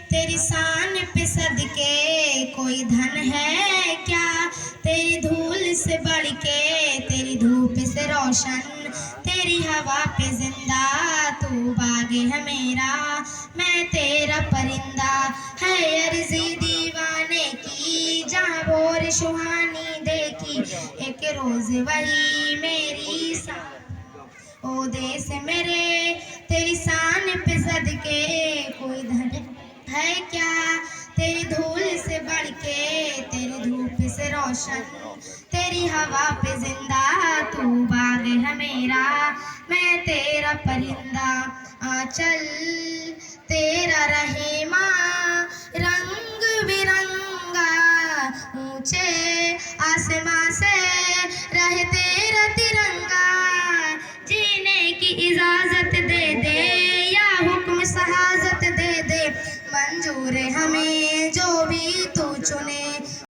तेरी शान पे सदके कोई धन है क्या, तेरी धूल से बढ़ के तेरी धूप से रोशन, तेरी हवा पे जिंदा तू बागे है मेरा, मैं तेरा परिंदा। है अर्जी दीवाने की जहाँ भोर सुहानी देखी, एक रोज वही मेरी ओ देश मेरे, तेरी शान पे सदके कोई धन है क्या, तेरी धूल से बढ़ के तेरी धूप से रोशन, तेरी हवा पे जिंदा तू बाग है मेरा, मैं तेरा परिंदा। आंचल तेरा रहे माँ रंग बिरंगा, ऊंचे आसमां से रहे तेरा तिरंगा, जीने की इजाजत दे दे या हुक्म शहादत दे दे, मंजूर है हमें जो भी तू चुने,